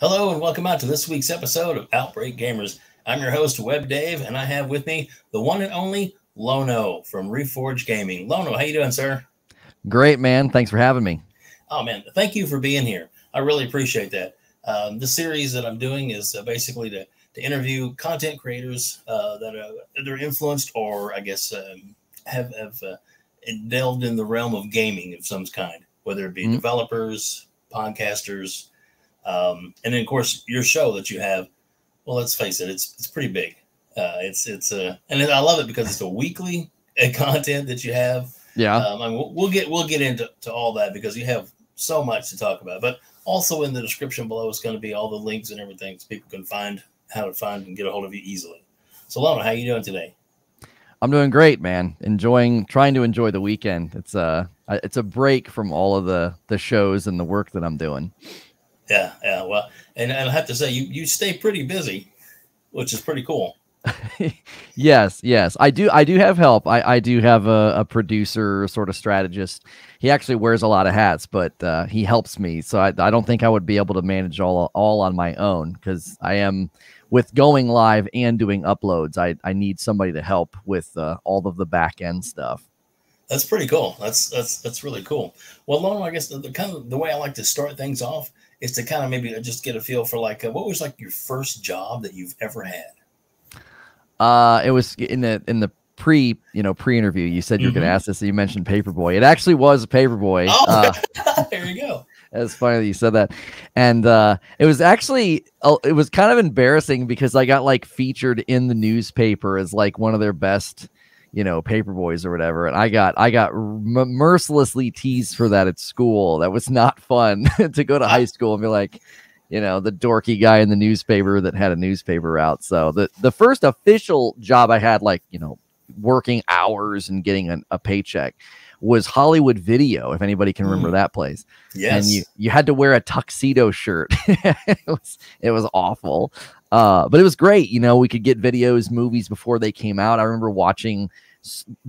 Hello and welcome out to this week's episode of Outbreak Gamers. I'm your host, WEBDAVE, and I have with me the one and only Lono from Reforge Gaming. Lono, how you doing, sir? Great, man. Thanks for having me. Oh, man, thank you for being here. I really appreciate that. The series that I'm doing is basically to interview content creators that are influenced or, I guess, have delved in the realm of gaming of some kind, whether it be developers, podcasters, and then of course your show that you have. Well, let's face it, it's pretty big. And I love it because it's a weekly content that you have. Yeah. I mean, we'll get into all that because you have so much to talk about. But also in the description below is going to be all the links and everything so people can find how to find and get a hold of you easily. So, Lono, how you doing today? I'm doing great, man. Trying to enjoy the weekend. It's a break from all of the shows and the work that I'm doing. Yeah. Well, and I have to say, you stay pretty busy, which is pretty cool. Yes. I do have help. I do have a producer, sort of strategist. He actually wears a lot of hats, but he helps me. So I don't think I would be able to manage all on my own, because I am, with going live and doing uploads, I need somebody to help with all of the back end stuff. That's pretty cool. That's really cool. Well, Lono, I guess the way I like to start things off is to kind of maybe just get a feel for like what was like your first job that you've ever had. It was in the pre-interview. You said you were going to ask this. So you mentioned Paperboy. It actually was a Paperboy. Oh, there you go. It's funny that you said that. And it was actually it was kind of embarrassing because I got like featured in the newspaper as like one of their best, Paperboys or whatever. And I got mercilessly teased for that at school. That was not fun to go to high school and be like, the dorky guy in the newspaper that had a newspaper out. So the first official job I had, like, working hours and getting a paycheck, was Hollywood Video, if anybody can remember that place. Yes. And you had to wear a tuxedo shirt. It was awful. But it was great. We could get movies before they came out. I remember watching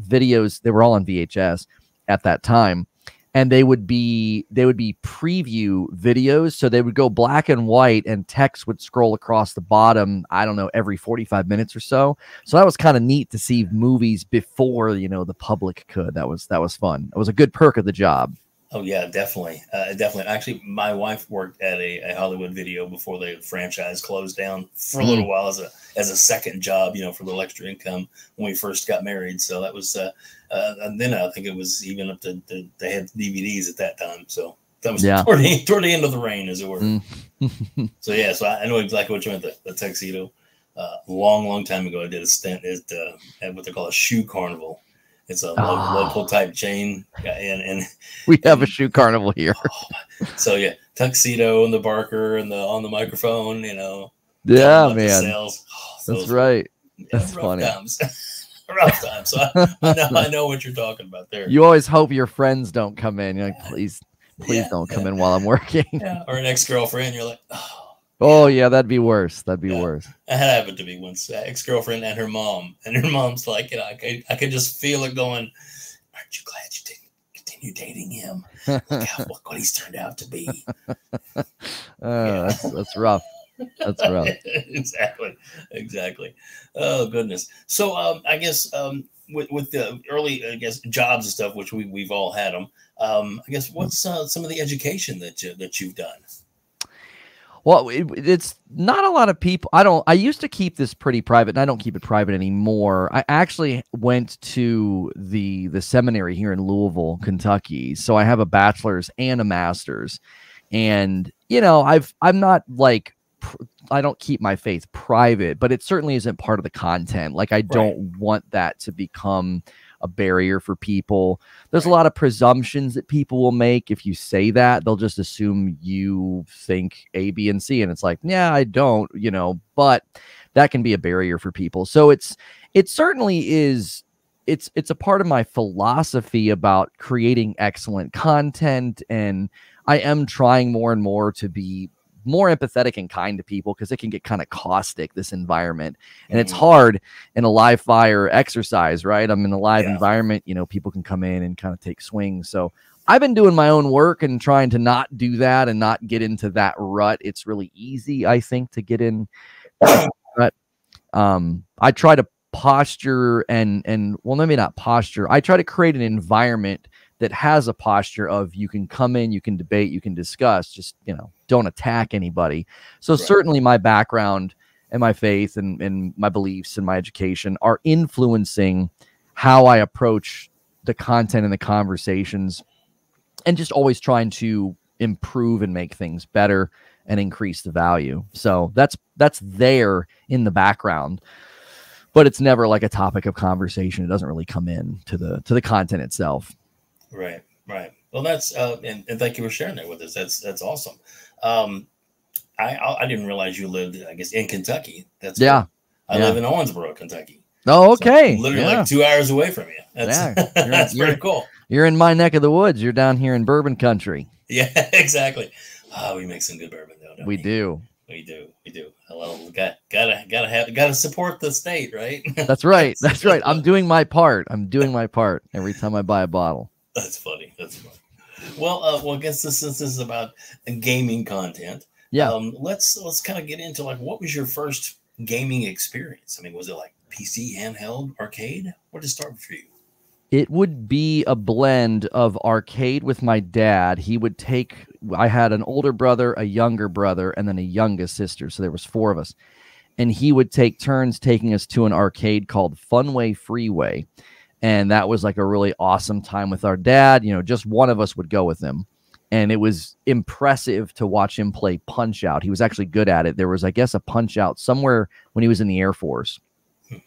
videos. They were all on VHS at that time. And they would be preview videos. So they would go black and white and text would scroll across the bottom, I don't know, every 45 minutes or so. So that was kind of neat to see movies before, the public could. That was fun. It was a good perk of the job. Oh yeah, definitely. Definitely. Actually, my wife worked at a Hollywood Video before the franchise closed down for a little while as a second job, for a little extra income when we first got married. So that was, and then I think it was even up to they had DVDs at that time. So that was toward the end of the reign, as it were. So yeah, so I know exactly what you meant, the tuxedo. Long time ago, I did a stint at what they call a shoe carnival. It's a local type chain, and we have a shoe carnival here. So yeah, tuxedo and the barker and on the microphone, Yeah, man. Sales. That's right. That's funny. Rough times. So I know what you're talking about there. You always hope your friends don't come in. You're like, please don't come in while I'm working. Yeah. Or an ex-girlfriend. You're like, oh yeah, that'd be worse. That'd be worse. That happened to me once. Ex-girlfriend and her mom, mom's like, I could just feel it going. Aren't you glad you didn't continue dating him? Look what he's turned out to be. That's rough. That's rough. Exactly. Oh goodness. So I guess with the early jobs and stuff, which we've all had them. I guess what's some of the education that you've done? Well, it's not a lot of people. I used to keep this pretty private, and I don't keep it private anymore. I actually went to the seminary here in Louisville, Kentucky. So I have a bachelor's and a master's, and I'm not like, I don't keep my faith private, but it certainly isn't part of the content. Like, I don't want that to become a barrier for people. There's a lot of presumptions that people will make. If you say that, they'll just assume you think A, B, and C. And it's like, yeah, I don't, but that can be a barrier for people. So it certainly is. It's a part of my philosophy about creating excellent content. And I am trying more and more to be more empathetic and kind to people, because it can get kind of caustic, this environment, and it's hard in a live fire exercise, right? I'm in a live environment, people can come in and kind of take swings. So I've been doing my own work and trying to not do that and not get into that rut. It's really easy, I think, to get in that rut. I try to posture and well, maybe not posture. I try to create an environment that has a posture of you can come in, you can debate, you can discuss, just, you know, don't attack anybody. So certainly my background and my faith and my beliefs and my education are influencing how I approach the content and the conversations, and just always trying to improve and make things better and increase the value. So that's there in the background, but it's never like a topic of conversation. It doesn't really come in to the content itself. Right. Well, that's and thank you for sharing that with us. That's awesome. I didn't realize you lived, I guess, in Kentucky. That's cool. I live in Owensboro, Kentucky. Oh, okay. So literally like 2 hours away from you. That's that's pretty cool. You're in my neck of the woods. You're down here in bourbon country. Yeah, exactly. Oh, we make some good bourbon though, don't we? We do. Well, gotta support the state, right? That's right. That's right. I'm doing my part. Every time I buy a bottle. That's funny. Well, I guess since this is about gaming content, let's kind of get into like, what was your first gaming experience? I mean, was it like PC, handheld, arcade? Where did it start for you? It would be a blend of arcade with my dad. I had an older brother, a younger brother, and then a youngest sister. So there was 4 of us. And he would take turns taking us to an arcade called Funway Freeway. And that was like a really awesome time with our dad. You know, just one of us would go with him. And it was impressive to watch him play Punch-Out. He was actually good at it. There was, I guess, a Punch-Out somewhere when he was in the Air Force,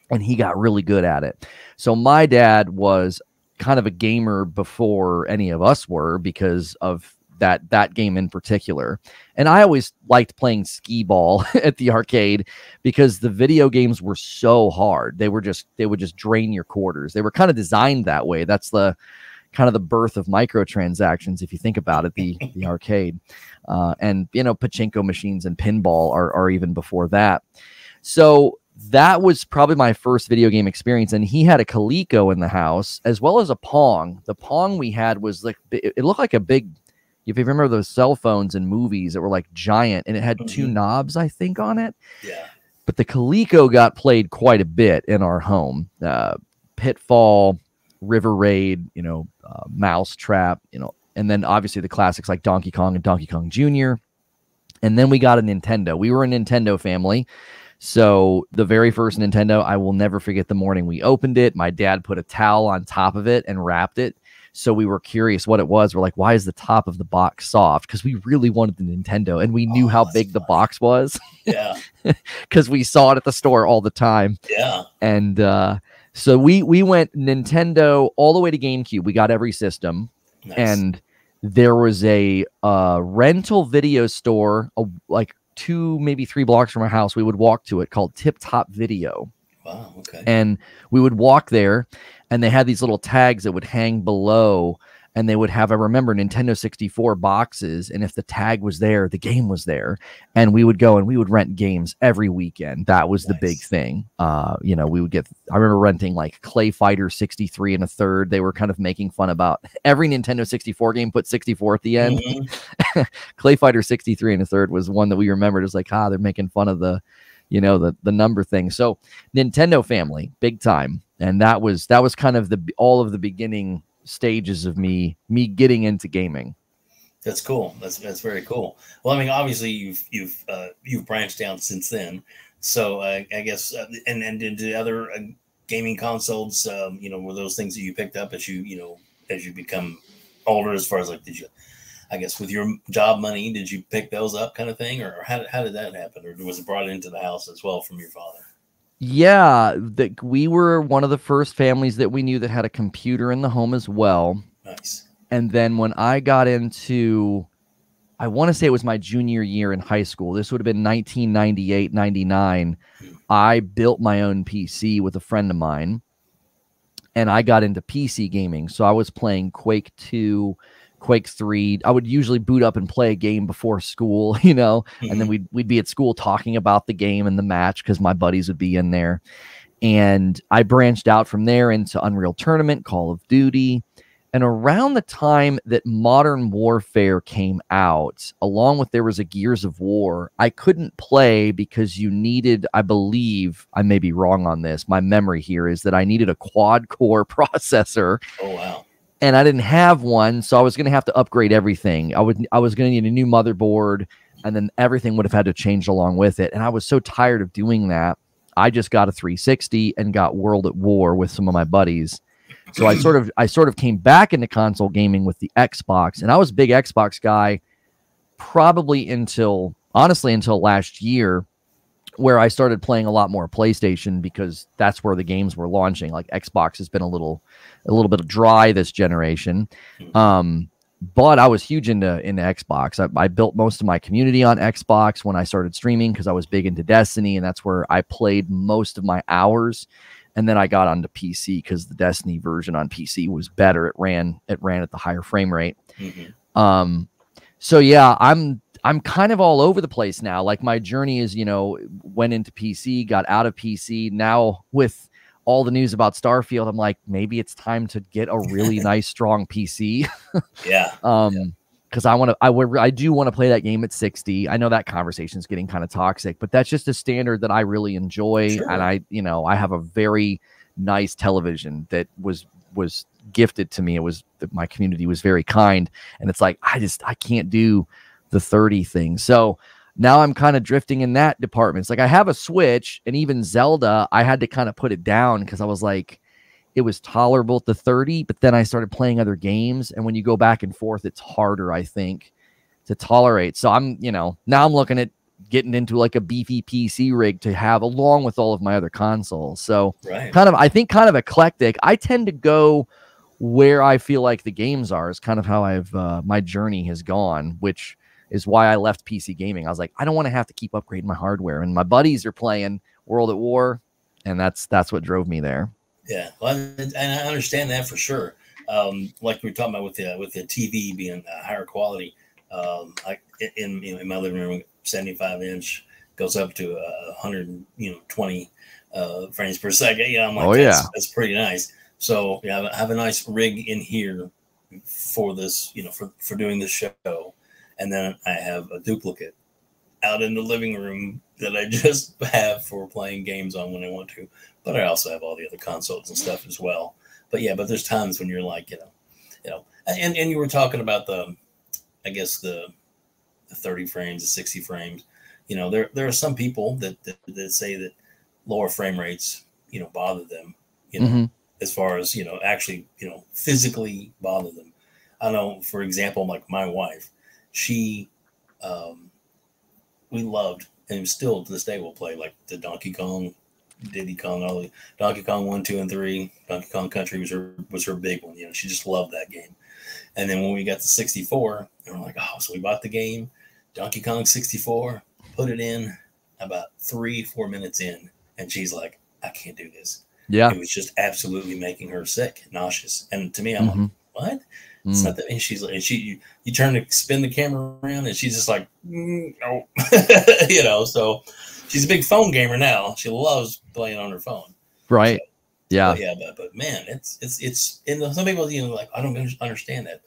and he got really good at it. So my dad was kind of a gamer before any of us were, because of that game in particular. And I always liked playing skee ball at the arcade because the video games were so hard. They would just drain your quarters. They were kind of designed that way. That's the kind of the birth of microtransactions, if you think about it, the arcade. And, you know, pachinko machines and pinball are even before that. So that was probably my first video game experience. And he had a Coleco in the house as well as a Pong. The Pong we had was like, it looked like a big, if you remember those cell phones in movies that were like giant, and it had 2 knobs, I think, on it. Yeah. But the Coleco got played quite a bit in our home. Pitfall, River Raid, you know, Mousetrap, you know, and then obviously the classics like Donkey Kong and Donkey Kong Jr. And then we got a Nintendo. We were a Nintendo family. So the very first Nintendo, I will never forget the morning we opened it. My dad put a towel on top of it and wrapped it. So we were curious what it was. We're like, why is the top of the box soft? Because we really wanted the Nintendo, and we knew how big the box was. Yeah. Because we saw it at the store all the time. Yeah. And so we went Nintendo all the way to GameCube. We got every system. Nice. And there was a rental video store, like 2, maybe 3 blocks from our house. We would walk to it, called Tip Top Video. Wow. Okay. And we would walk there, and they had these little tags that would hang below, and they would have, I remember, Nintendo 64 boxes. And if the tag was there, the game was there. And we would go and we would rent games every weekend. That was the big thing. You know, we would get, I remember renting like Clay Fighter 63 1/3. They were kind of making fun about every Nintendo 64 game put 64 at the end. Mm-hmm. Clay Fighter 63 1/3 was one that we remembered as like, they're making fun of the, you know, the number thing. So Nintendo family, big time. And that was kind of all of the beginning stages of me getting into gaming. That's cool. That's very cool. Well, I mean, obviously you've branched out since then. So I guess and did the other gaming consoles, you know, were those things that you picked up as you become older, as far as like, did you, I guess with your job money, did you pick those up kind of thing, or how did that happen, or was it brought into the house as well from your father? Yeah, we were one of the first families that we knew that had a computer in the home as well. Nice. And then when I got into, I want to say it was my junior year in high school, this would have been 1998, 99, I built my own PC with a friend of mine, and I got into PC gaming. So I was playing Quake 2, Quake 3. I would usually boot up and play a game before school, you know, and then we'd be at school talking about the game and the match because my buddies would be in there. And I branched out from there into Unreal Tournament, Call of Duty, And around the time that Modern Warfare came out, along with there was a Gears of War, I couldn't play because you needed, I believe, I may be wrong on this, my memory here is that I needed a quad-core processor. Oh, wow. And I didn't have one, so I was going to have to upgrade everything. I was going to need a new motherboard, and then everything would have had to change along with it. And I was so tired of doing that, I just got a 360 and got World at War with some of my buddies. So I sort of came back into console gaming with the Xbox, and I was a big Xbox guy probably until last year, where I started playing a lot more PlayStation because that's where the games were launching. Like Xbox has been a little bit dry this generation. But I was huge into Xbox. I built most of my community on Xbox when I started streaming because I was big into Destiny, and that's where I played most of my hours. And then I got onto PC because the Destiny version on PC was better. It ran at the higher frame rate. So yeah, I'm kind of all over the place now. Like my journey is, went into PC, got out of PC. Now with all the news about Starfield, I'm like, maybe it's time to get a really nice, strong PC. Because I do want to play that game at 60. I know that conversation is getting kind of toxic, but that's just a standard that I really enjoy. Sure. And I have a very nice television that was gifted to me. My community was very kind, and it's like I can't do the 30 thing. So now I'm kind of drifting in that department. It's like I have a Switch, and even Zelda, I had to kind of put it down because I was like, it was tolerable at the 30, but then I started playing other games. And when you go back and forth, it's harder, I think, to tolerate. So I'm, now I'm looking at getting into like a beefy PC rig to have along with all of my other consoles. So I think kind of eclectic. I tend to go where I feel like the games are is kind of how my journey has gone, which is why I left PC gaming. I was like, I don't want to have to keep upgrading my hardware. And my buddies are playing World at War, and that's what drove me there. Yeah, well, and I understand that for sure. Like we were talking about with the TV being higher quality, like in my living room, 75-inch goes up to 120 frames per second. I'm like, that's pretty nice. So yeah, I have a nice rig in here for this, for doing this show, and then I have a duplicate out in the living room that I just have for playing games on when I want to. But I also have all the other consoles and stuff as well. But yeah, there's times when you're like, and you were talking about the 30 frames, the 60 frames. There are some people that say that lower frame rates, bother them, as far as, actually, physically bother them. I know, for example, like my wife, she, we loved, and still to this day we'll play like the Donkey Kong, Diddy Kong, all the Donkey Kong 1, 2, and 3. Donkey Kong Country was her big one. She just loved that game. And then when we got to 64, and we're like, oh, so we bought the game, Donkey Kong 64, put it in about 3-4 minutes in, and she's like, I can't do this. Yeah, it was just absolutely making her sick, nauseous. And to me, I'm like, what? It's not that. And she's like, you turn to spin the camera around, and she's just like, no, So she's a big phone gamer now. She loves playing on her phone. Right. So, yeah. But man, it's and some people, like, I don't understand that,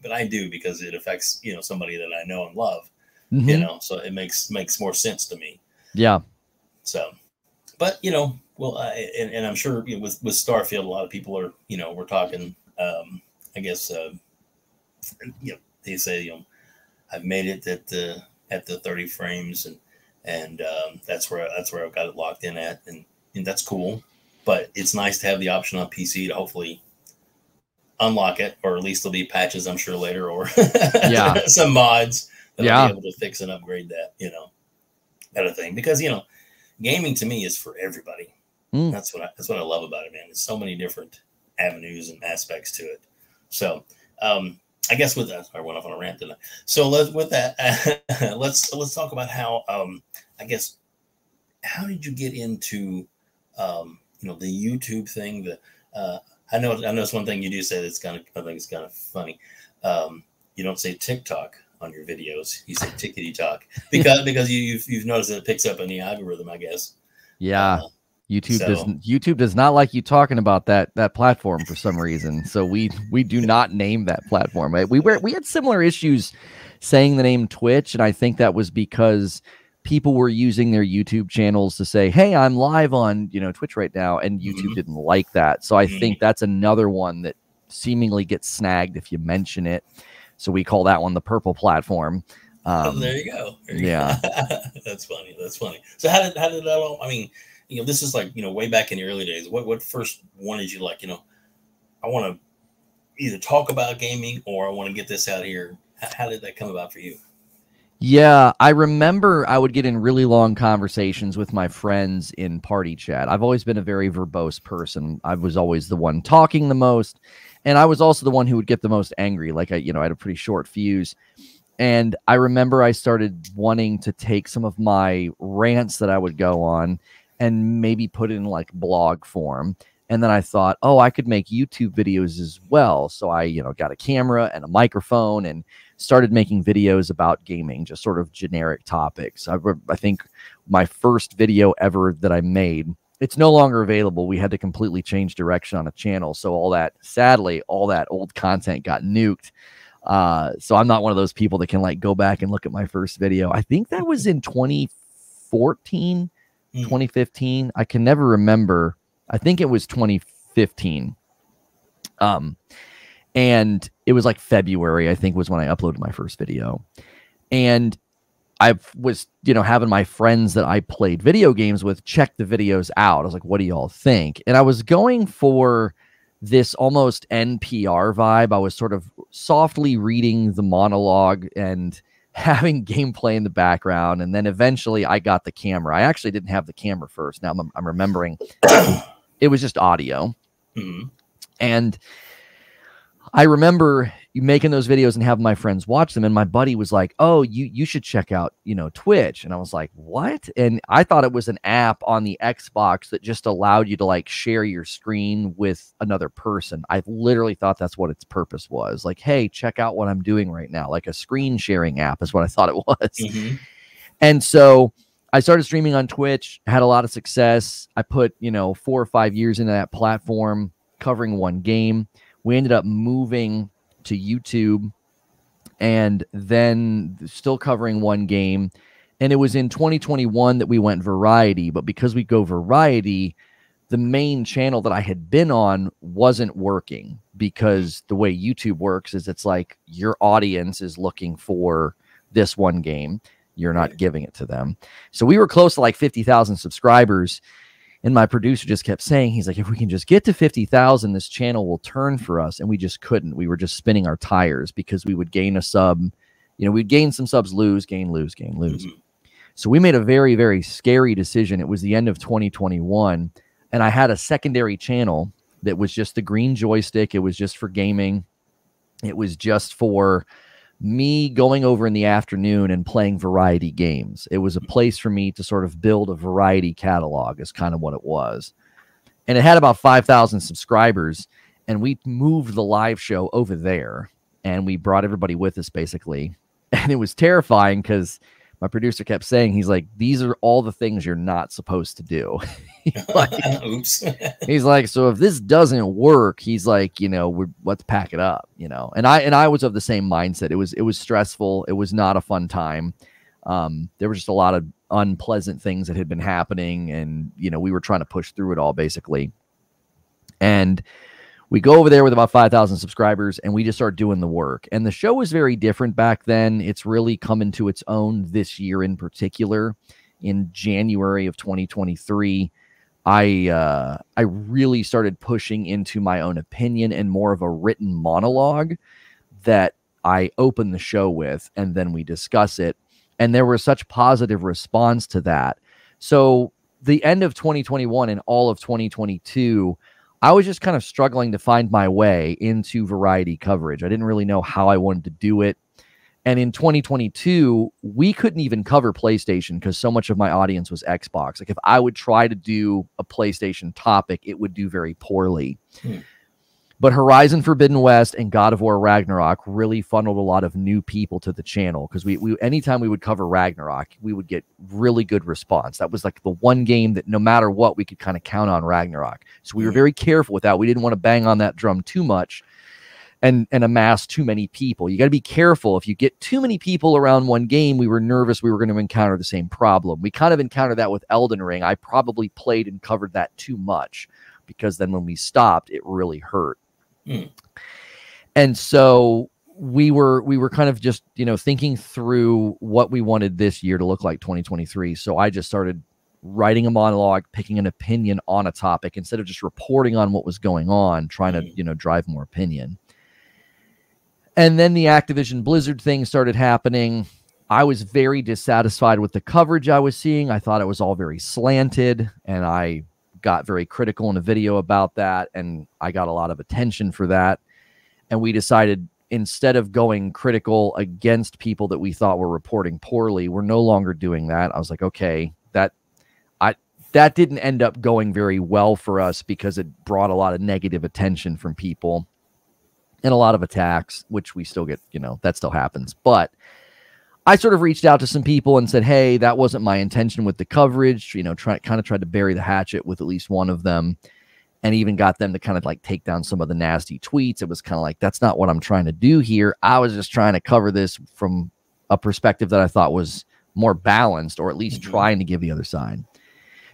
but I do, because it affects, somebody that I know and love, so it makes more sense to me. Yeah. So, but, well, and I'm sure with Starfield, a lot of people are, we're talking, I guess, they say, I've made it at the 30 frames, and that's where I've got it locked in at, and that's cool. But it's nice to have the option on PC to hopefully unlock it, or at least there'll be patches, I'm sure, later, or some mods that'll be able to fix and upgrade that, kind of thing. Because gaming to me is for everybody. That's what I love about it, man. There's so many different avenues and aspects to it. So I guess with that, I went off on a rant tonight. So with that, let's talk about how how did you get into the YouTube thing? I know it's one thing you do say that's I think it's kind of funny. You don't say TikTok on your videos. You say tickety talk because you've noticed that it picks up in the algorithm, I guess. Yeah. YouTube does not like you talking about that platform for some reason. So we do not name that platform. We had similar issues saying the name Twitch, and I think that was because people were using their YouTube channels to say, "Hey, I'm live on Twitch right now," and YouTube didn't like that. So I think that's another one that seemingly gets snagged if you mention it. So we call that one the purple platform. There you go. That's funny. So how did that all? I mean, this is like way back in the early days. What first wanted you like? I want to either talk about gaming or I want to get this out here. How did that come about for you? Yeah, I remember I would get in really long conversations with my friends in party chat. I've always been a very verbose person. I was always the one talking the most, and I was also the one who would get the most angry. Like I had a pretty short fuse. And I remember I started wanting to take some of my rants that I would go on and maybe put it in like blog form. And then I thought, oh, I could make YouTube videos as well. So I, got a camera and a microphone and started making videos about gaming, just sort of generic topics. I think my first video ever that I made, it's no longer available. We had to completely change direction on a channel. So sadly, all that old content got nuked. So I'm not one of those people that can like go back and look at my first video. I think that was in 2014, 2015. I can never remember. I think it was 2015. And it was like February, I think, was when I uploaded my first video. And I was, having my friends that I played video games with check the videos out. I was like, what do y'all think? And I was going for this almost NPR vibe. I was sort of softly reading the monologue and having gameplay in the background. And then eventually I got the camera. I actually didn't have the camera first. Now I'm remembering it was just audio. And I remember making those videos and having my friends watch them. And my buddy was like, oh, you should check out, Twitch. And I was like, what? And I thought it was an app on the Xbox that just allowed you to like share your screen with another person. I literally thought that's what its purpose was. Like, hey, check out what I'm doing right now. Like a screen sharing app is what I thought it was. And so I started streaming on Twitch, had a lot of success. I put, 4 or 5 years into that platform covering one game. We ended up moving to YouTube and then still covering one game. And it was in 2021 that we went variety. But because we go variety, the main channel that I had been on wasn't working, because the way YouTube works is it's like your audience is looking for this one game. You're not giving it to them. So we were close to like 50,000 subscribers. And my producer just kept saying, he's like, if we can just get to 50,000, this channel will turn for us. And we just couldn't. We were just spinning our tires because we would gain a sub. We'd gain some subs, lose, gain, lose, gain, lose. So we made a very, very scary decision. It was the end of 2021. And I had a secondary channel that was just the green joystick. It was just for gaming. It was just for me going over in the afternoon and playing variety games. It was a place for me to sort of build a variety catalog, is kind of what it was. And it had about 5,000 subscribers, and we moved the live show over there, and we brought everybody with us basically. And it was terrifying because my producer kept saying, he's like, these are all the things you're not supposed to do. Oops. He's like, so if this doesn't work, he's like, let's pack it up, And I was of the same mindset. It was stressful. It was not a fun time. There were just a lot of unpleasant things that had been happening, and we were trying to push through it all basically. And we go over there with about 5,000 subscribers, and we just start doing the work. And the show was very different back then. It's really come into its own this year in particular. In January of 2023, I really started pushing into my own opinion and more of a written monologue that I open the show with, and then we discuss it. And there was such positive response to that. So the end of 2021 and all of 2022, I was just kind of struggling to find my way into variety coverage. I didn't really know how I wanted to do it. And in 2022, we couldn't even cover PlayStation because so much of my audience was Xbox. Like if I would try to do a PlayStation topic, it would do very poorly. But Horizon Forbidden West and God of War Ragnarok really funneled a lot of new people to the channel, because we anytime we would cover Ragnarok, we would get really good response. That was like the one game that no matter what, we could kind of count on Ragnarok. So we were very careful with that. We didn't want to bang on that drum too much and amass too many people. You got to be careful. If you get too many people around one game, we were nervous we were going to encounter the same problem. We kind of encountered that with Elden Ring. I probably played and covered that too much, because then when we stopped, it really hurt. And so we were kind of just, you know, thinking through what we wanted this year to look like, 2023. So I just started writing a monologue, picking an opinion on a topic instead of just reporting on what was going on, trying to, you know, drive more opinion. And then the Activision Blizzard thing started happening. I was very dissatisfied with the coverage I was seeing. I thought it was all very slanted, and I got very critical in a video about that, and I got a lot of attention for that. And we decided, instead of going critical against people that we thought were reporting poorly, we're no longer doing that. I was like, okay, that didn't end up going very well for us, because it brought a lot of negative attention from people and a lot of attacks, which we still get, you know, that still happens. But I sort of reached out to some people and said, hey, that wasn't my intention with the coverage, you know, tried to bury the hatchet with at least one of them, and even got them to kind of like take down some of the nasty tweets. It was kind of like, that's not what I'm trying to do here. I was just trying to cover this from a perspective that I thought was more balanced, or at least trying to give the other side.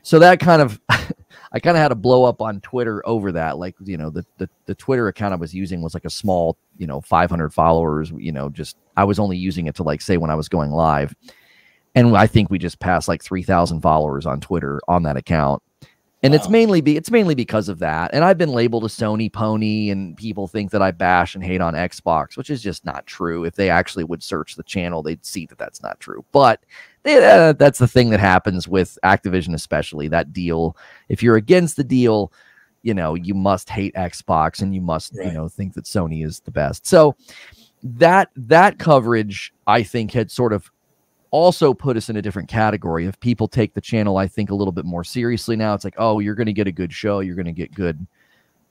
So that kind of, I kind of had a blow up on Twitter over that. Like, you know, the Twitter account I was using was like a small, you know, 500 followers, you know, just, I was only using it to like say when I was going live. And I think we just passed like 3,000 followers on Twitter on that account. And wow. It's mainly because of that. And I've been labeled a Sony pony, and people think that I bash and hate on Xbox, which is just not true. If they actually would search the channel, they'd see that that's not true. But that's the thing that happens with Activision, especially that deal. If you're against the deal, you know, you must hate Xbox, and you must, you know, think that Sony is the best. So that coverage, I think, had sort of also put us in a different category. If people take the channel, I think, a little bit more seriously now, it's like, oh, you're going to get a good show, you're going to get good,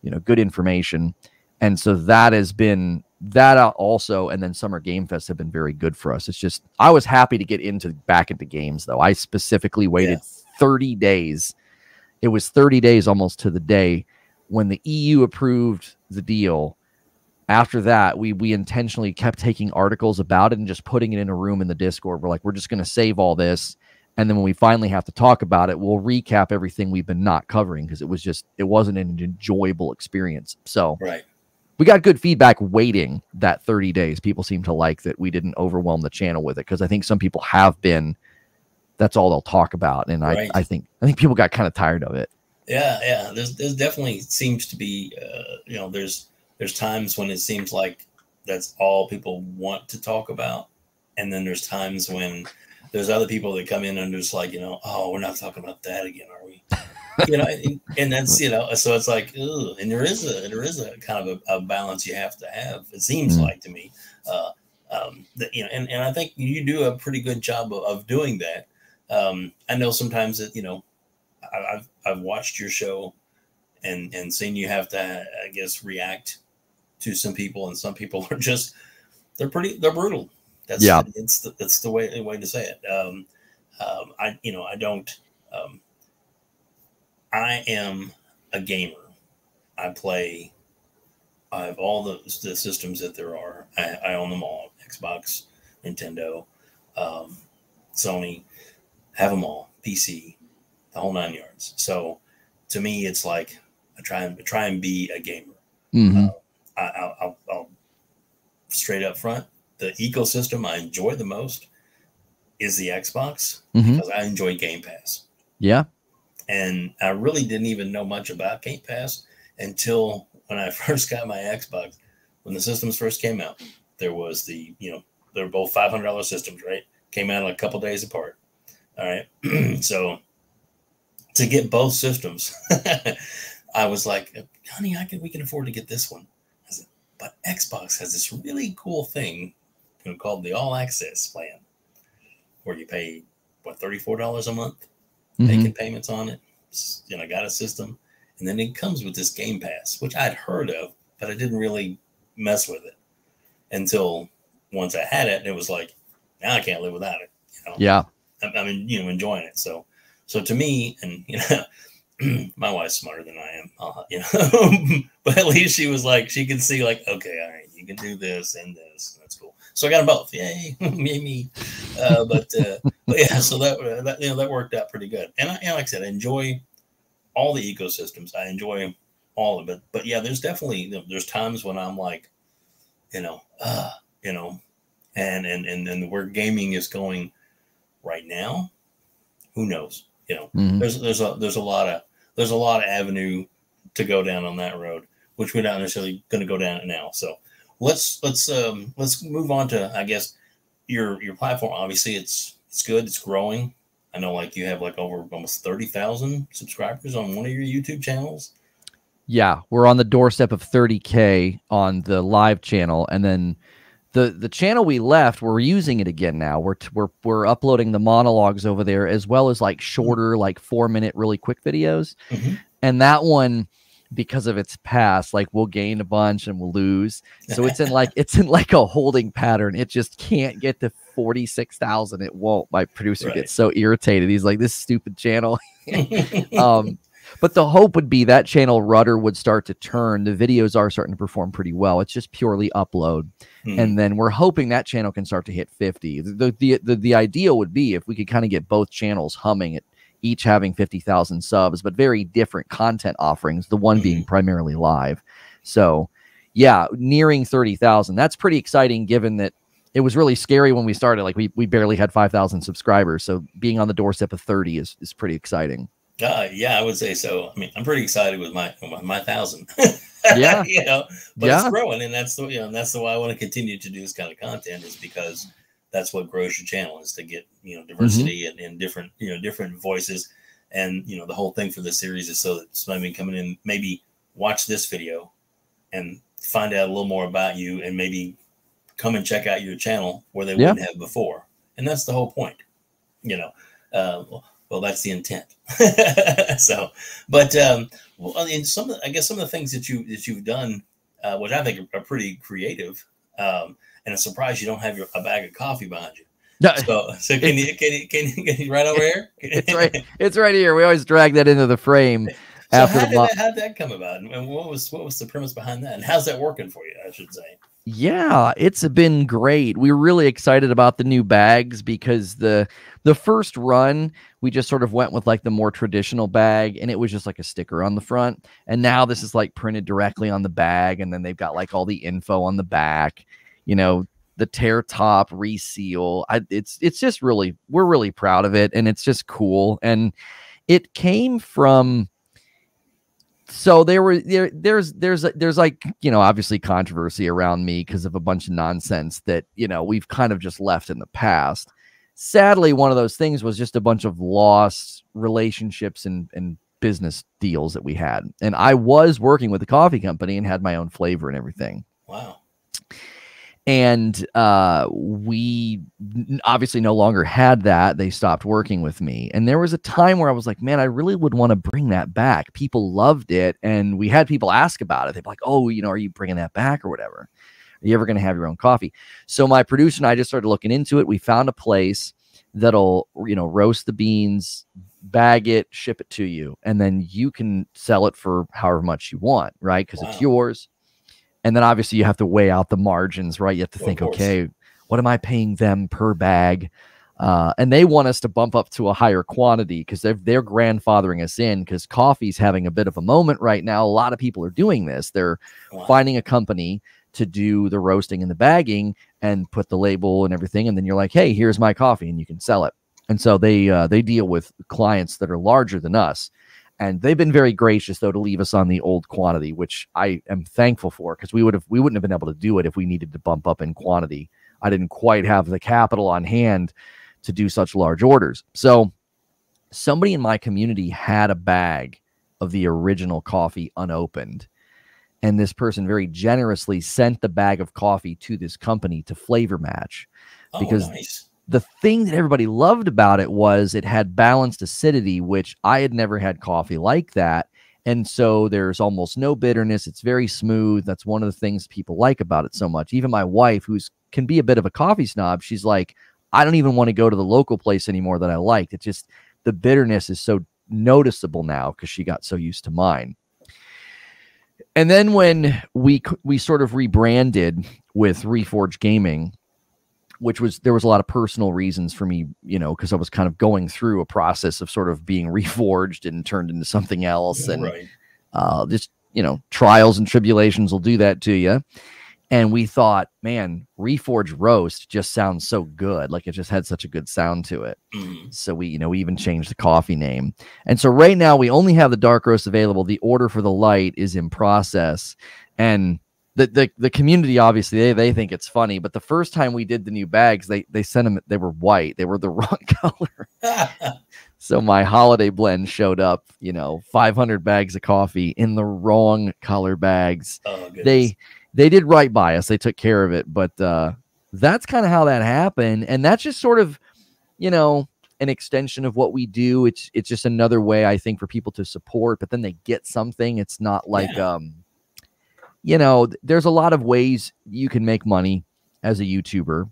you know, good information. And so that has been that also. And then Summer Game Fest have been very good for us. It's just, I was happy to get back into games, though. I specifically waited 30 days. It was 30 days almost to the day when the EU approved the deal. After that, we intentionally kept taking articles about it and just putting it in a room in the Discord. We're like, we're just going to save all this. And then when we finally have to talk about it, we'll recap everything we've been not covering, because it wasn't an enjoyable experience. So we got good feedback waiting that 30 days. People seem to like that we didn't overwhelm the channel with it, because I think some people have been, that's all they'll talk about. And I think people got kind of tired of it. Yeah. There's definitely seems to be, you know, there's times when it seems like that's all people want to talk about. And then there's times when there's other people that come in and just like, you know, oh, we're not talking about that again, are we? You know, and that's, you know, so it's like, ugh. And there is a kind of a balance you have to have, it seems like to me. You know, and I think you do a pretty good job of doing that. I know sometimes that, you know, I've watched your show and seen you have to, I guess, react to some people, and some people are just, they're brutal. That's that's the way to say it. I am a gamer. I have all the systems that there are. I own them all. Xbox, Nintendo, Sony, have them all. PC, the whole 9 yards. So to me, it's like I try and be a gamer. I'll straight up front, the ecosystem I enjoy the most is the Xbox, because I enjoy Game Pass. Yeah. And I really didn't even know much about Game Pass until when I first got my Xbox. When the systems first came out, there was they're both $500 systems, right? Came out a couple days apart. All right. So to get both systems, I was like, honey, we can afford to get this one. I said, but Xbox has this really cool thing called the All Access plan, where you pay, $34 a month, making payments on it. I got a system. And then it comes with this Game Pass, which I'd heard of, but I didn't really mess with it until once I had it, and it was like, now I can't live without it. You know? Yeah. I mean, you know, enjoying it. So to me, and you know, my wife's smarter than I am, you know, but at least she was like, she could see like, okay, all right, you can do this and this. That's cool. So I got them both. Yay, me. But yeah, so that you know, that worked out pretty good. And like I said, I enjoy all the ecosystems. I enjoy all of it. But yeah, there's definitely, there's times when I'm like, you know, and where gaming is going right now, who knows? You know, there's a lot of avenue to go down on that road, which we're not necessarily going to go down it now. So let's move on to, I guess, your platform. Obviously, it's good. It's growing. I know, like, you have like over almost 30,000 subscribers on one of your YouTube channels. Yeah, we're on the doorstep of 30K on the live channel, and then the channel we left, we're using it again now. We're uploading the monologues over there, as well as like shorter, like 4-minute, really quick videos. And that one, because of its past, like, we'll gain a bunch and we'll lose. So it's in like a holding pattern. It just can't get to 46,000. It won't. My producer gets so irritated. He's like, this stupid channel. But the hope would be that channel rudder would start to turn. The videos are starting to perform pretty well. It's just purely upload. And then we're hoping that channel can start to hit 50. The ideal would be if we could kind of get both channels humming, at each having 50,000 subs, but very different content offerings, the one being primarily live. So yeah, nearing 30,000. That's pretty exciting, given that it was really scary when we started. Like, we barely had 5,000 subscribers. So being on the doorstep of 30 is pretty exciting. Yeah, I would say so. I mean, I'm pretty excited with my 1,000. Yeah, you know, but it's growing, and that's the, you know, that's the why I want to continue to do this kind of content, is because that's what grows your channel, is to get, you know, diversity and different, you know, different voices. And, you know, the whole thing for the series is so that somebody coming in, maybe watch this video and find out a little more about you, and maybe come and check out your channel where they wouldn't have before. And that's the whole point, you know. Well, that's the intent. So, but well, in I guess some of the things that you've done, which I think are pretty creative, and a surprise you don't have a bag of coffee behind you. So can you right over here? It's right here. We always drag that into the frame. So how did that come about, and what was the premise behind that, and how's that working for you, I should say? Yeah, it's been great. We're really excited about the new bags, because the first run, we just sort of went with like the more traditional bag, and it was just like a sticker on the front. And now this is like printed directly on the bag, and then they've got like all the info on the back, you know, the tear top reseal. It's just really, we're really proud of it, and it's just cool. And it came from, so there's like, you know, obviously controversy around me because of a bunch of nonsense that, you know, we've kind of just left in the past. Sadly, one of those things was just a bunch of lost relationships and business deals that we had. And I was working with a coffee company and had my own flavor and everything. Wow. And we obviously no longer had that. They stopped working with me. And there was a time where I was like, man, I really would want to bring that back. People loved it. And we had people ask about it. They'd be like, oh, you know, are you bringing that back or whatever? Are you ever going to have your own coffee? So my producer and I just started looking into it. We found a place that'll, you know, roast the beans, bag it, ship it to you. And then you can sell it for however much you want, right? Because it's yours. And then obviously you have to weigh out the margins, right? You have to think, okay, what am I paying them per bag? And they want us to bump up to a higher quantity, because they're grandfathering us in, because coffee's having a bit of a moment right now. A lot of people are doing this. They're finding a company to do the roasting and the bagging and put the label and everything. And then you're like, hey, here's my coffee, and you can sell it. And so they deal with clients that are larger than us. And they've been very gracious, though, to leave us on the old quantity, which I am thankful for, because we wouldn't have been able to do it if we needed to bump up in quantity. I didn't quite have the capital on hand to do such large orders. So somebody in my community had a bag of the original coffee unopened, and this person very generously sent the bag of coffee to this company to flavor match. Because nice. The thing that everybody loved about it was it had balanced acidity, which I had never had coffee like that. And so there's almost no bitterness. It's very smooth. That's one of the things people like about it so much. Even my wife, who's can be a bit of a coffee snob, she's like, I don't even want to go to the local place anymore that I liked. It's just the bitterness is so noticeable now because she got so used to mine. And then when we sort of rebranded with Reforge Gaming, which was, there was a lot of personal reasons for me, you know, because I was kind of going through a process of sort of being reforged and turned into something else. And Right. just, you know, trials and tribulations will do that to you. And we thought, man, Reforge Roast just sounds so good. Like it just had such a good sound to it. So we, you know, we even changed the coffee name. And so right now we only have the dark roast available. The order for the light is in process. And the community, obviously, they think it's funny. But the first time we did the new bags, they sent them, they were white. They were the wrong color. So my holiday blend showed up, you know, 500 bags of coffee in the wrong color bags. Oh, goodness. They did right by us. They took care of it. But that's kind of how that happened. And that's just sort of, you know, an extension of what we do. It's just another way, I think, for people to support, but then they get something. It's not like, you know, there's a lot of ways you can make money as a YouTuber.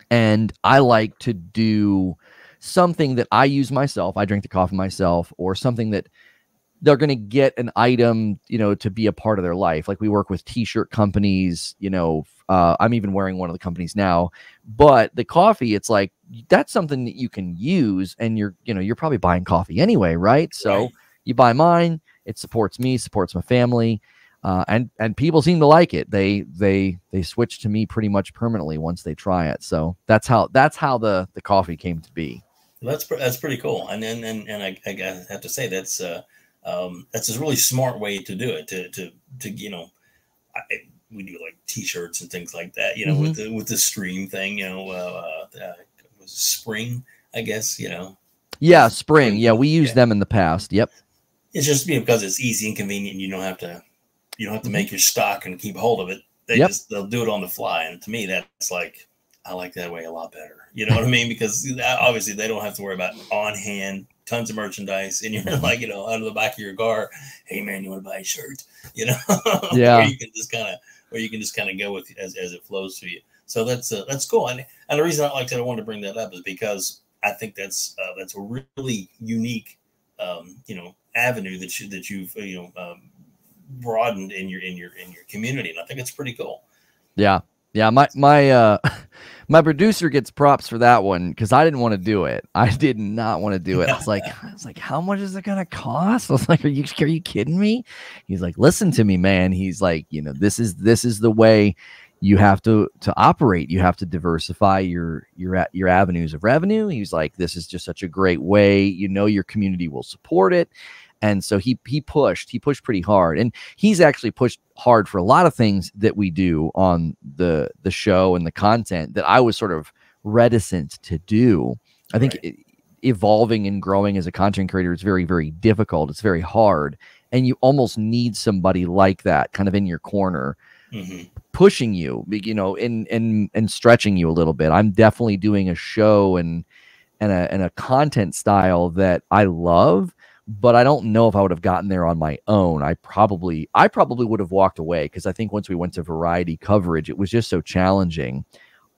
And I like to do something that I use myself. I drink the coffee myself, or something that they're going to get an item, you know, to be a part of their life. Like we work with t-shirt companies, you know, I'm even wearing one of the companies now, but the coffee, it's like, that's something that you can use, and you're, you know, you're probably buying coffee anyway. Right. So you buy mine, it supports me, supports my family. And people seem to like it. They switch to me pretty much permanently once they try it. So that's how the coffee came to be. That's pretty cool. And I have to say that's a really smart way to do it. To you know, we do like t-shirts and things like that. You know, with the stream thing. You know, was spring, I guess. You know. Yeah, spring. Yeah, we used them in the past. Yep. It's just because it's easy and convenient. And you don't have to make your stock and keep hold of it. They'll do it on the fly. And to me, that's like, I like that way a lot better. You know what I mean? Because obviously they don't have to worry about on hand, tons of merchandise. And you're like, you know, out of the back of your car, hey man, you want to buy a shirt? You know, where you can just kind of go with as it flows to you. So that's cool. And the reason I wanted to bring that up is because I think that's a really unique, you know, avenue that you've broadened in your community, and I think it's pretty cool. Yeah, my producer gets props for that one, because I didn't want to do it. I did not want to do it. I was like, how much is it gonna cost? I was like, are you kidding me? He's like, listen to me, man. He's like, you know, this is the way you have to operate. You have to diversify your avenues of revenue. He's like, this is just such a great way. You know, your community will support it. And so he pushed pretty hard, and he's actually pushed hard for a lot of things that we do on the show and the content that I was sort of reticent to do. I think evolving and growing as a content creator is very, very difficult. It's very hard, and you almost need somebody like that kind of in your corner, pushing you, you know, and stretching you a little bit. I'm definitely doing a show and a content style that I love, but I don't know if I would have gotten there on my own. I probably would have walked away, because I think once we went to variety coverage, it was just so challenging.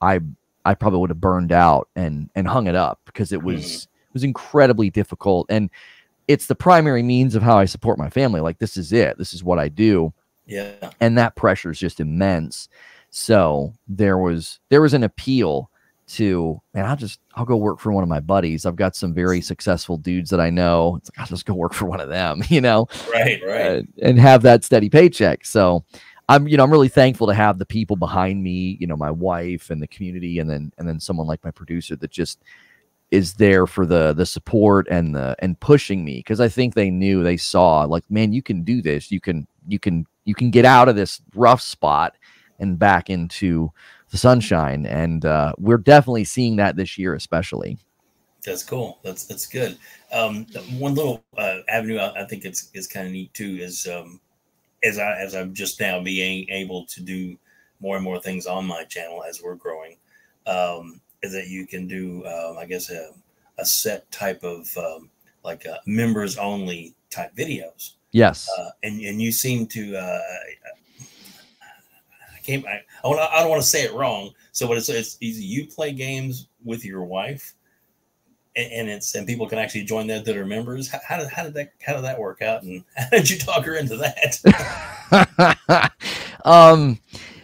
I probably would have burned out and hung it up, because it was incredibly difficult, and it's the primary means of how I support my family. Like, this is it. This is what I do. Yeah. And that pressure is just immense. So there was an appeal to, man, I'll go work for one of my buddies. I've got some very successful dudes that I know. It's like, I'll just go work for one of them, you know, right. And have that steady paycheck. So I'm really thankful to have the people behind me, you know, my wife and the community, and then someone like my producer that just is there for the support and pushing me, because I think they saw, like, man, you can do this. You can get out of this rough spot and back into the sunshine. And we're definitely seeing that this year, especially. That's cool. That's good. One little avenue I think is kind of neat too is as I'm just now being able to do more and more things on my channel as we're growing, is that you can do I guess a set type of like members only type videos. Yes. And you seem to I don't want to say it wrong. So, but it's easy. You play games with your wife, and people can actually join that are members. How did that work out, and how did you talk her into that?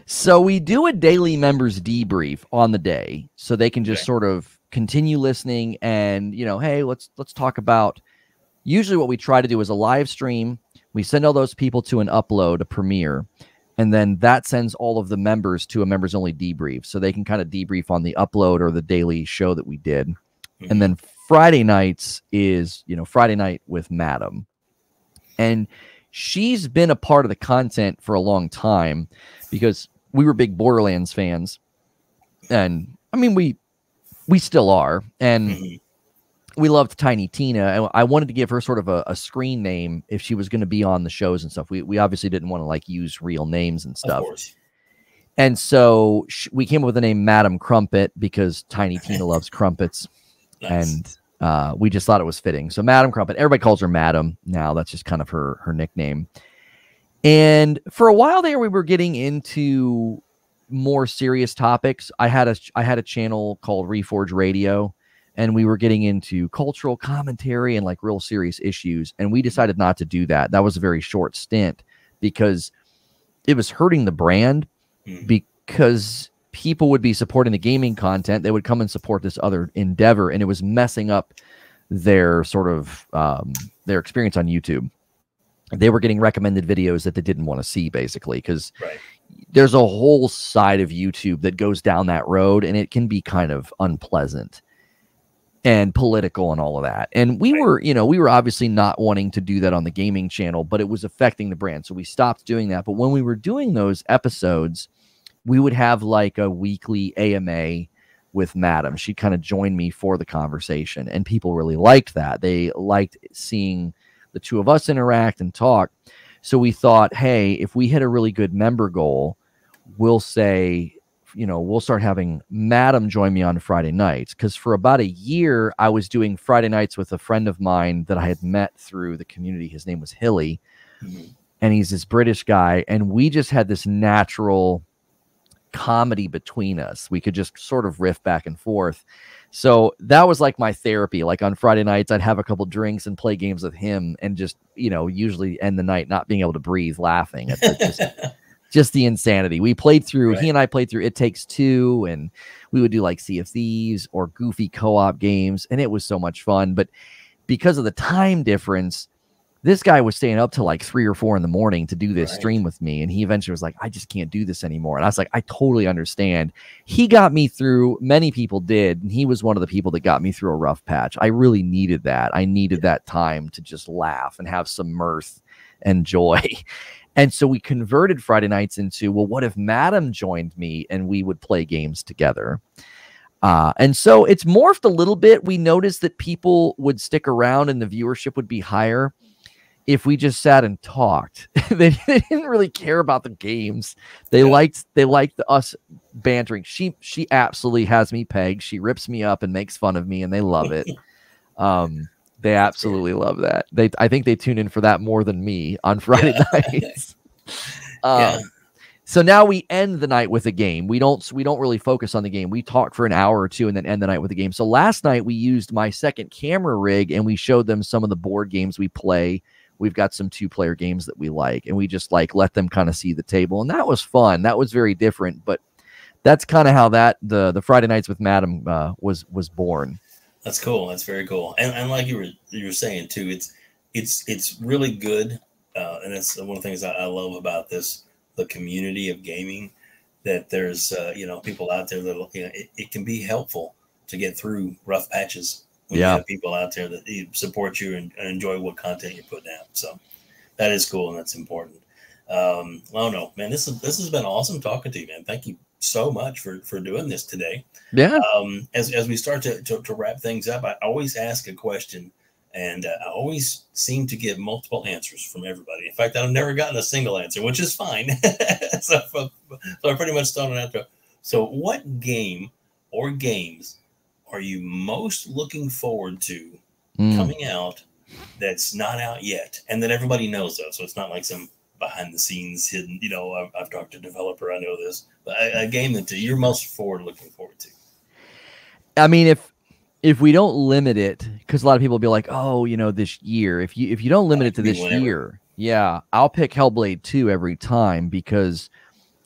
So we do a daily members debrief on the day, so they can just sort of continue listening, and hey, let's talk about. Usually, what we try to do is a live stream. We send all those people to an upload, a premiere. And then that sends all of the members to a members only debrief. So they can kind of debrief on the upload or the daily show that we did. Mm-hmm. And then Friday nights is, Friday night with Madam. And she's been a part of the content for a long time because we were big Borderlands fans. And I mean, we still are. And we loved Tiny Tina. And I wanted to give her sort of a screen name if she was going to be on the shows and stuff. We obviously didn't want to use real names and stuff. Of course. And so we came up with the name Madam Crumpet because Tiny Tina loves crumpets. Nice. And we just thought it was fitting. So Madam Crumpet, everybody calls her Madam now. That's just kind of her nickname. And for a while there, we were getting into more serious topics. I had a channel called Reforge Radio. And we were getting into cultural commentary and real serious issues. And we decided not to do that. That was a very short stint because it was hurting the brand because people would be supporting the gaming content. They would come and support this other endeavor. And it was messing up their sort of their experience on YouTube. They were getting recommended videos that they didn't want to see, basically, because there's a whole side of YouTube that goes down that road, and it can be kind of unpleasant and political and all of that. And we were obviously not wanting to do that on the gaming channel, but it was affecting the brand. So we stopped doing that. But when we were doing those episodes, we would have a weekly AMA with Madam. She'd kind of join me for the conversation, and people really liked that. They liked seeing the two of us interact and talk. So we thought, hey, if we hit a really good member goal, we'll say, we'll start having Madam join me on Friday nights. Because for about a year, I was doing Friday nights with a friend of mine that I had met through the community. His name was Hilly. And he's this British guy. And we just had this natural comedy between us. We could just sort of riff back and forth. So that was my therapy. On Friday nights, I'd have a couple drinks and play games with him and just, usually end the night not being able to breathe, laughing at just the insanity. We played through, he and I played through It Takes Two, and we would do Sea of Thieves or goofy co-op games, and it was so much fun. But because of the time difference, this guy was staying up till 3 or 4 in the morning to do this stream with me, and he eventually was like, I just can't do this anymore. And I was like, I totally understand. He got me through, many people did, and he was one of the people that got me through a rough patch. I really needed that. I needed that time to just laugh and have some mirth and joy. And so we converted Friday nights into, well, what if Madam joined me and we would play games together? And so it's morphed a little bit. We noticed that people would stick around and the viewership would be higher if we just sat and talked. They didn't really care about the games. They liked us bantering. She absolutely has me pegged. She rips me up and makes fun of me, and they love it. They absolutely love that. I think they tune in for that more than me on Friday nights. So now we end the night with a game. We don't really focus on the game. We talk for an hour or two and then end the night with a game. So last night we used my second camera rig and we showed them some of the board games we play. We've got some 2-player games that we like, and we just let them kind of see the table. And that was fun. That was very different, but that's kind of how the Friday nights with Madam was born. That's cool. That's very cool. And like you were saying too, it's really good. And it's one of the things I love about the community of gaming, that there's, people out there that, it can be helpful to get through rough patches when you have people out there that support you and enjoy what content you're putting out. So that is cool. And that's important. Lono, man, this has been awesome talking to you, man. Thank you so much for doing this today. Yeah. As we start to wrap things up, I always ask a question, and I always seem to get multiple answers from everybody. In fact, I've never gotten a single answer, which is fine. so I pretty much thrown it out there. So what game or games are you most looking forward to coming out that's not out yet, and that everybody knows of. So it's not like some behind the scenes hidden. You know, I've talked to a developer, I know this, but a game that you're most looking forward to. I mean, if we don't limit it, because a lot of people will be like, oh, you know, this year. If you don't limit it to this year, yeah, I'll pick Hellblade 2 every time, because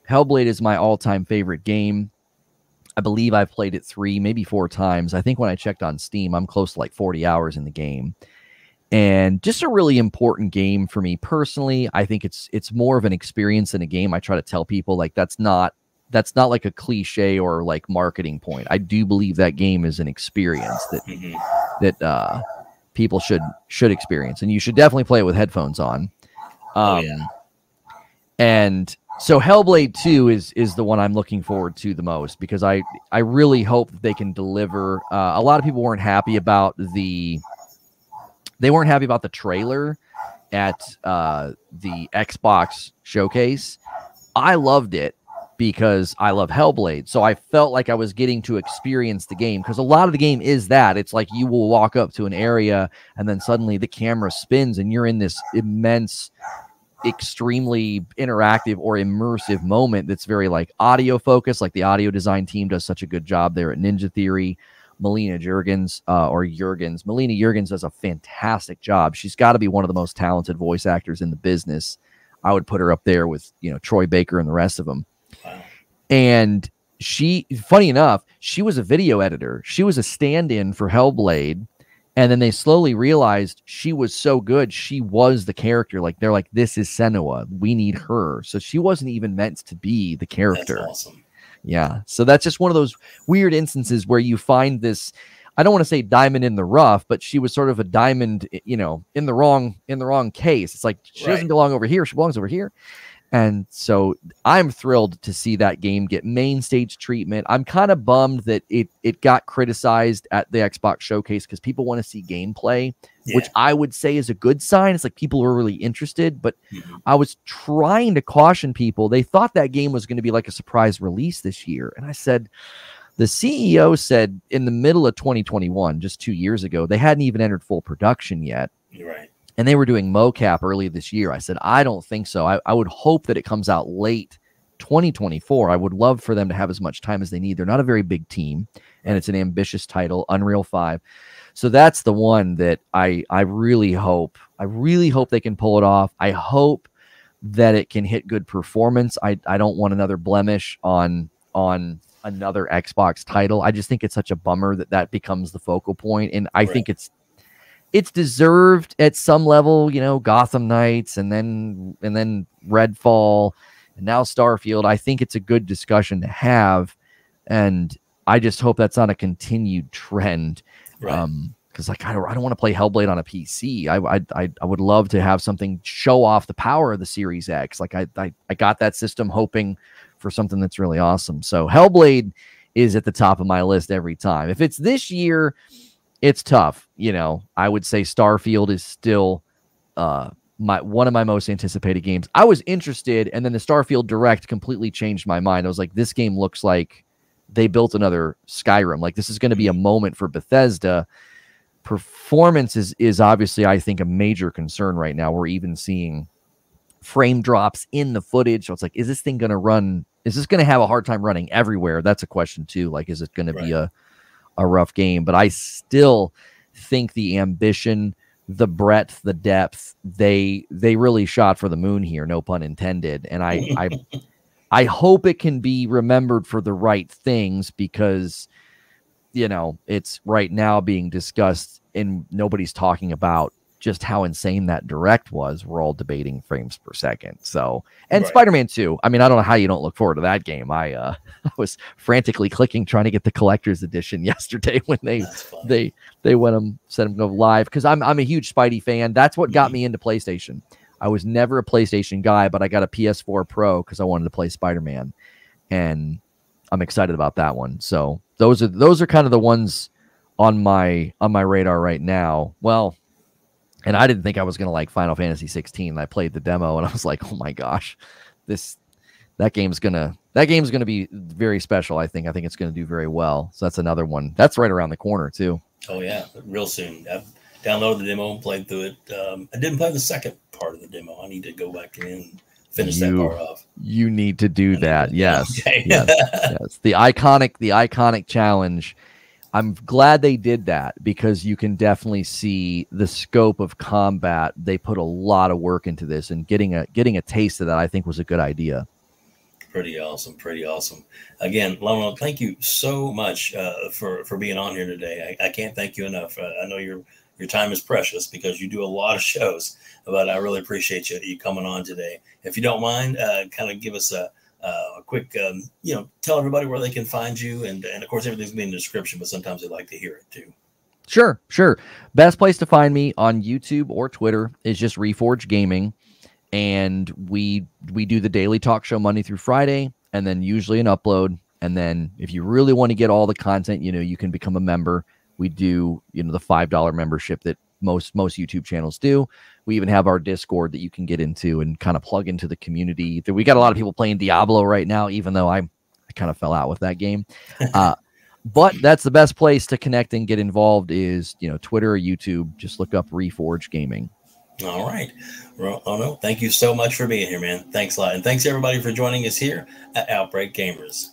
Hellblade is my all-time favorite game. I believe I've played it 3, maybe 4 times. I think when I checked on Steam, I'm close to like 40 hours in the game. And just a really important game for me personally. I think it's more of an experience than a game. I try to tell people, like, that's not like a cliche or like marketing point. I do believe that game is an experience that people should experience, and you should definitely play it with headphones on. And so Hellblade 2 is the one I'm looking forward to the most, because I really hope that they can deliver. A lot of people weren't happy about the trailer at the Xbox showcase. I loved it because I love Hellblade. So I felt like I was getting to experience the game, because a lot of the game is that. It's like you will walk up to an area and then suddenly the camera spins and you're in this immense, extremely interactive or immersive moment that's very like audio focused. Like the audio design team does such a good job there at Ninja Theory. Melina Juergens does a fantastic job. She's got to be one of the most talented voice actors in the business. I would put her up there with, you know, Troy Baker and the rest of them. Wow. And she, funny enough, she was a video editor. She was a stand-in for Hellblade. And then they slowly realized she was so good. She was the character. Like, they're like, this is Senua. We need her. So she wasn't even meant to be the character. That's awesome. Yeah. So that's just one of those weird instances where you find this, I don't want to say diamond in the rough, but she was sort of a diamond, you know, in the wrong case. It's like, she doesn't belong over here. She belongs over here. And so I'm thrilled to see that game get main stage treatment. I'm kind of bummed that it got criticized at the Xbox showcase, because people want to see gameplay, which I would say is a good sign. It's like people were really interested, but I was trying to caution people. They thought that game was going to be like a surprise release this year. And I said, the CEO said in the middle of 2021, just 2 years ago, they hadn't even entered full production yet. You're right. And they were doing mocap early this year. I said, I don't think so. I would hope that it comes out late 2024. I would love for them to have as much time as they need. They're not a very big team, and it's an ambitious title, Unreal 5. So that's the one that I really hope. I really hope they can pull it off. I hope that it can hit good performance. I don't want another blemish on another Xbox title. I just think it's such a bummer that becomes the focal point. And I think it's deserved at some level, you know, Gotham Knights and then Redfall and now Starfield. I think it's a good discussion to have, and I just hope that's not a continued trend. Because like I don't want to play Hellblade on a PC. I would love to have something show off the power of the Series X. Like I got that system hoping for something that's really awesome. So Hellblade is at the top of my list every time. If it's this year, it's tough. You know, I would say Starfield is still one of my most anticipated games. I was interested, and then the Starfield Direct completely changed my mind. I was like, this game looks like they built another Skyrim. Like, this is going to be a moment for Bethesda. Performance is obviously, I think, a major concern right now. We're even seeing frame drops in the footage. So it's like, is this thing going to run? Is this going to have a hard time running everywhere? That's a question too. Like, is it going to be a rough game? But I still think the ambition, the breadth, the depth, they really shot for the moon here, no pun intended. And I hope it can be remembered for the right things, because, you know, it's right now being discussed and nobody's talking about just how insane that Direct was. We're all debating frames per second. So, and Spider-Man 2, I mean, I don't know how you don't look forward to that game. I was frantically clicking trying to get the collector's edition yesterday when they went and set them go live, because I'm a huge Spidey fan. That's what got me into PlayStation. I was never a PlayStation guy, but I got a PS4 Pro because I wanted to play Spider-Man, and I'm excited about that one. So those are kind of the ones on my radar right now. Well, and I didn't think I was going to like Final Fantasy 16. I played the demo and I was like, oh my gosh, that game's going to be very special. I think it's going to do very well. So that's another one that's right around the corner too. Oh yeah. Real soon. downloaded the demo and played through it. I didn't play the second part of the demo. I need to go back in and finish that part off. You need to do that. Yes. Okay. Yes. Yes. The iconic challenge. I'm glad they did that because you can definitely see the scope of combat. They put a lot of work into this, and getting a taste of that, I think, was a good idea. Pretty awesome. Pretty awesome. Again, Lono, thank you so much for being on here today. I can't thank you enough. I know your time is precious because you do a lot of shows, but I really appreciate you coming on today. If you don't mind, kind of give us a quick, tell everybody where they can find you. And of course, everything's been in the description, but sometimes they like to hear it too. Sure. Best place to find me on YouTube or Twitter is just Reforge Gaming. And we do the daily talk show Monday through Friday, and then usually an upload. And then if you really want to get all the content, you can become a member. We do, the $5 membership that most YouTube channels do. We even have our Discord that you can get into and kind of plug into the community. We got a lot of people playing Diablo right now, even though I kind of fell out with that game. But that's the best place to connect and get involved is, Twitter or YouTube. Just look up Reforge Gaming. All right. Lono, thank you so much for being here, man. Thanks a lot. And thanks everybody for joining us here at Outbreak Gamers.